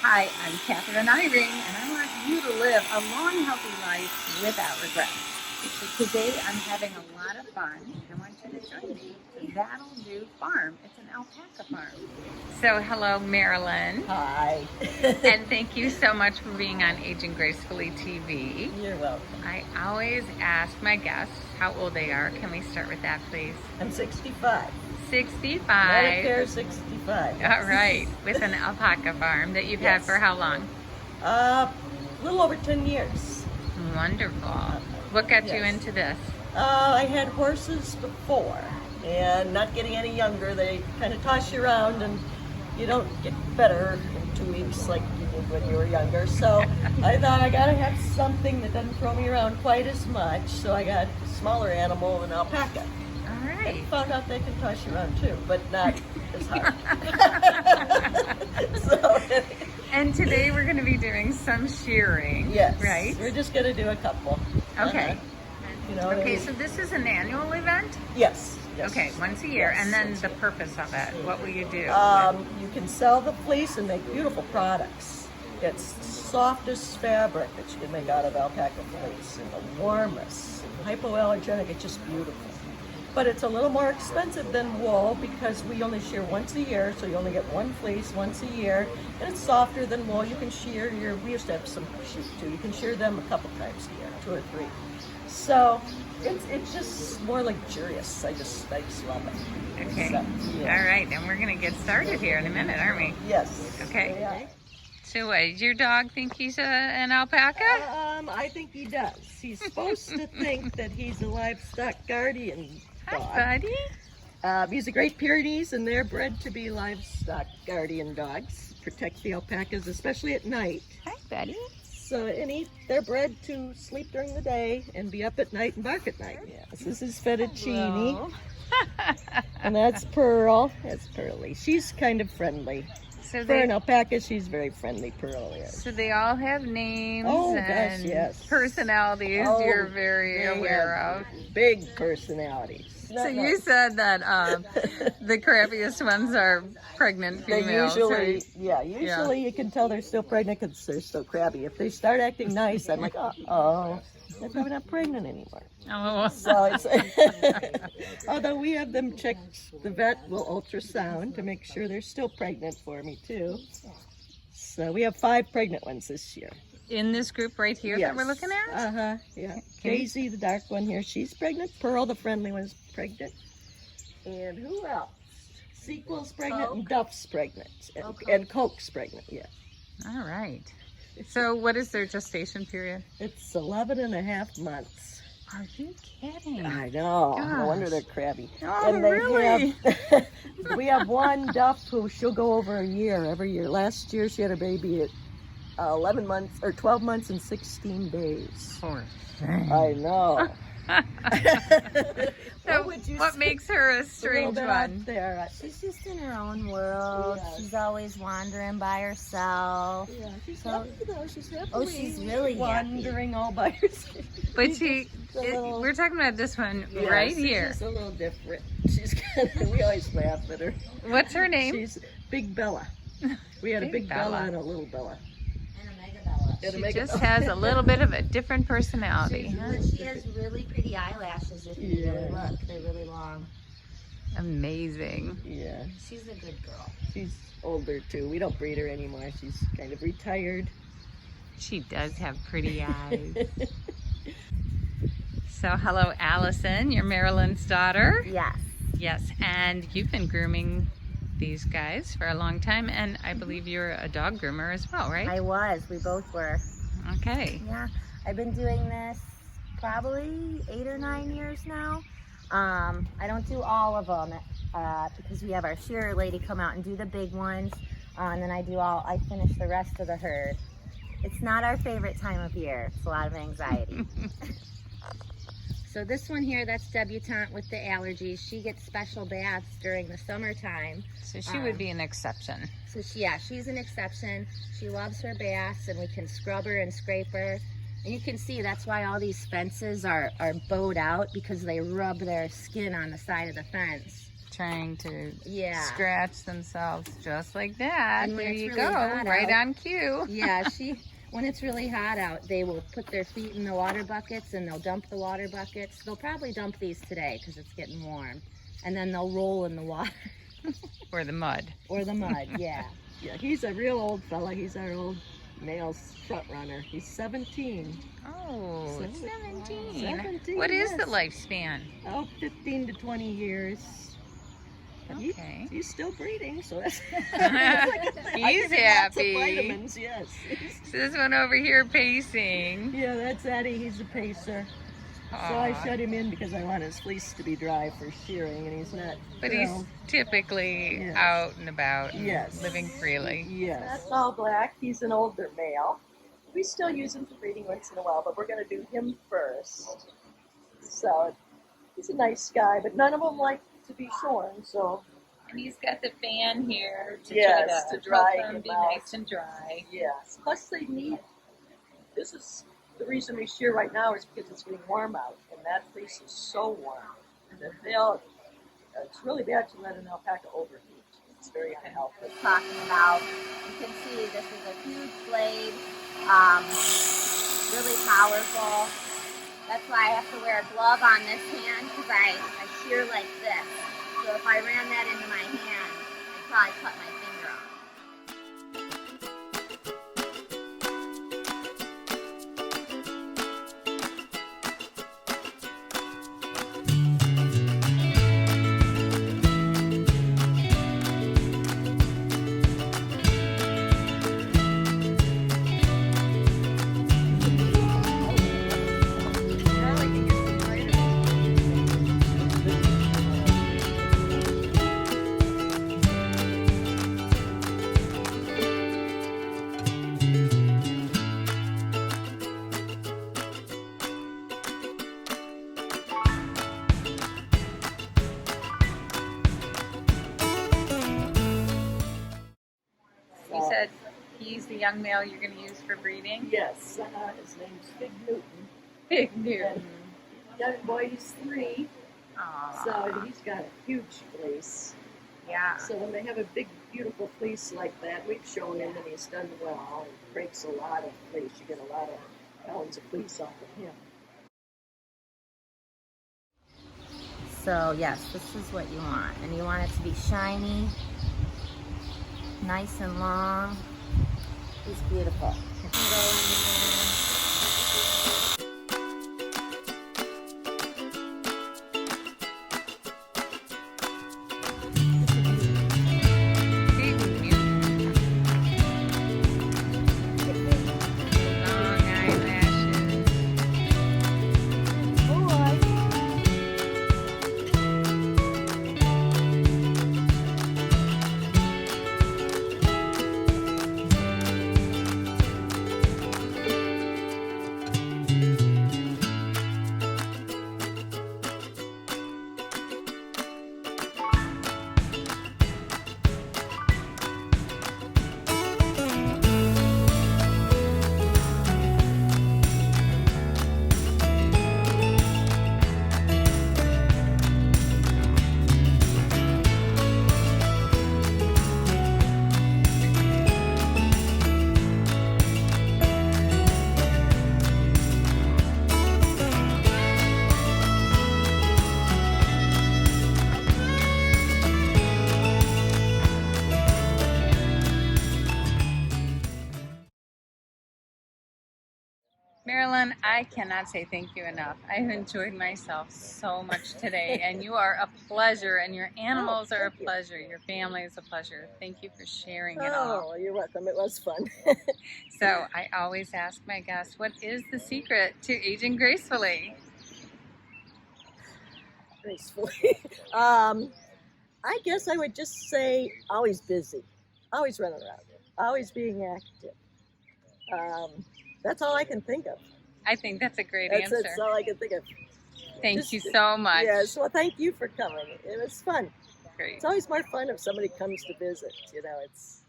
Hi, I'm Kathryn Eyring, and I want you to live a long, healthy life without regrets. So today I'm having a lot of fun. I want you to join me. That'll Do Farm. It's an alpaca farm. So hello, Marilyn. Hi. And thank you so much for being on Aging Gracefully TV. You're welcome. I always ask my guests how old they are. Can we start with that, please? I'm 65. 65. Medicare 65. All right. With an alpaca farm that you've had Yes. for how long? A little over 10 years. Wonderful. What got you Yes. into this? I had horses before, and not getting any younger, they kind of toss you around, and you don't get better in 2 weeks like you did when you were younger. So I thought I gotta have something that doesn't throw me around quite as much. So I got a smaller animal, an alpaca. All right. And found out they can toss you around too, but not as hard. So, And today we're going to be doing some shearing. yes, Right? we're just gonna do a couple. Okay. You know, Okay, so this is an annual event? yes, yes. Okay, once a year. Yes, And then once the purpose of it, what will you do? You can sell the fleece and make beautiful products. It's the softest fabric that you can make out of alpaca fleece, and the warmest, and hypoallergenic. It's just beautiful. But it's a little more expensive than wool because we only shear once a year, so you only get one fleece once a year, and it's softer than wool. You can shear we used to have some sheep too. You can shear them a couple times a year, 2 or 3. So it's just more luxurious. I just love it. Okay. So, yeah. All right, and we're going to get started here in a minute, aren't we? Yes. Okay. Yeah. So does your dog think he's an alpaca? I think he does. He's supposed to think that he's a livestock guardian dog. Hi, buddy. He's a Great Pyrenees, and they're bred to be livestock guardian dogs. Protect the alpacas, especially at night. Hi, buddy. So, they're bred to sleep during the day and be up at night and bark at night. Yes, this is Fettuccine, Hello. and that's Pearl. That's Pearly. She's kind of friendly. So For an alpaca, she's very friendly, Pearl is. So they all have names Oh, and gosh, yes. personalities Oh, you're very they aware have of. Big personalities. So you said that the crappiest ones are pregnant They females, usually, right? usually you can tell they're still pregnant because they're so crabby. If they start acting nice, I'm like, oh, they're probably not pregnant anymore. Oh. So it's, although we have them checked, the vet will ultrasound to make sure they're still pregnant for me too. So we have 5 pregnant ones this year. In this group right here that we're looking at? Yeah. Okay. Daisy, the dark one here, she's pregnant. Pearl, the friendly one, is pregnant. And who else? Sequel's pregnant, and Duff's pregnant. And Coke's pregnant, yeah. All right. So what is their gestation period? It's 11 and a half months. Are you kidding? I know. No Gosh. wonder they're crabby. Oh, And they really? have, we have one Duff who she'll go over a year every year. Last year she had a baby at 11 months or 12 months and 16 days. Poor I know. So would you what say? makes her a A little strange bit one? out there. She's just in her own world. Yeah. She's always wandering by herself. Yeah, she's So- happy though. She's happy. Oh, she's really wandering all by herself. But She's just a little- we're talking about this one Yeah, right she's here. just a little different. She's kind of, we always laugh at her. What's her name? She's Big Bella. We had a Big Big Bella Bella. and a Little Bella. And a mega bella. And a She Mega just Bella. has a little bit of a different personality. She has really pretty eyelashes if you really Yeah. look. They're really long. Amazing. Yeah, She's a good girl. she's older too. We don't breed her anymore. She's kind of retired. She does have pretty eyes. So hello, Allison. You're Marilyn's daughter. Yes. Yes, and you've been grooming these guys for a long time, and I believe you're a dog groomer as well, right? I was. We both were. Okay. Yeah. I've been doing this probably 8 or 9 years now. I don't do all of them because we have our shearer lady come out and do the big ones. And then I finish the rest of the herd. It's not our favorite time of year. It's a lot of anxiety. So this one here, that's debutante with the allergies. She gets special baths during the summertime. So she would be an exception. So she's an exception. She loves her baths, and we can scrub her and scrape her. And you can see that's why all these fences are bowed out, because they rub their skin on the side of the fence. trying to Yeah. scratch themselves just like that. And when There it's you really go, hot right out- on cue. Yeah, when it's really hot out, they will put their feet in the water buckets and they'll dump the water buckets. They'll probably dump these today because it's getting warm. And then they'll roll in the water. Or the mud. Or the mud, yeah. Yeah, he's a real old fella. He's our old male front runner. He's 17. Oh, 17. 17, What is the yes. lifespan? Oh, 15 to 20 years. But Okay. he's still breeding, so that's He's Lots of happy. vitamins, yes. So this one over here pacing. Yeah, that's Eddie. He's a pacer. So I Aw. shut him in because I want his fleece to be dry for shearing, and he's not. But you he's know, typically Yes. out and about and Yes. living freely. Yes. That's all black. He's an older male. We still use him for breeding once in a while, but we're going to do him first. So he's a nice guy, but none of them like to be shorn, so And he's got the fan here Yes, to dry help him be out. nice and dry. yes. Plus they need, this is the reason we shear right now is because it's getting warm out, and that fleece is so warm that it's really bad to let an alpaca overheat. It's very unhealthy. Talking about, you can see this is a huge blade, really powerful. That's why I have to wear a glove on this hand because I shear like this. So if I ran that into my hand, I'd probably cut my finger off. You said he's the young male you're going to use for breeding? Yes, his name's Big Newton. Big Newton. Young boy, he's 3, Aww. so he's got a huge fleece. Yeah. So when they have a big, beautiful fleece like that, we've shown him and he's done well. It breaks a lot of fleece. You get a lot of pounds of fleece off of him. So yes, this is what you want. And you want it to be shiny, nice and long. It's beautiful. It can go in there. Big Newton. Long eyelashes. Marilyn, I cannot say thank you enough. I've enjoyed myself so much today, and you are a pleasure, and your animals are a thank you. pleasure. Your family is a pleasure. Thank you for sharing it all. Oh, you're welcome. It was fun. So I always ask my guests, what is the secret to aging gracefully? Gracefully. I guess I would just say always busy, always running around, always being active. That's all I can think of. I think that's a great That's answer. all I can think of. Thank Just- you so much. Yes, well, thank you for coming. It was fun. Great. It's always more fun if somebody comes to visit. You know, it's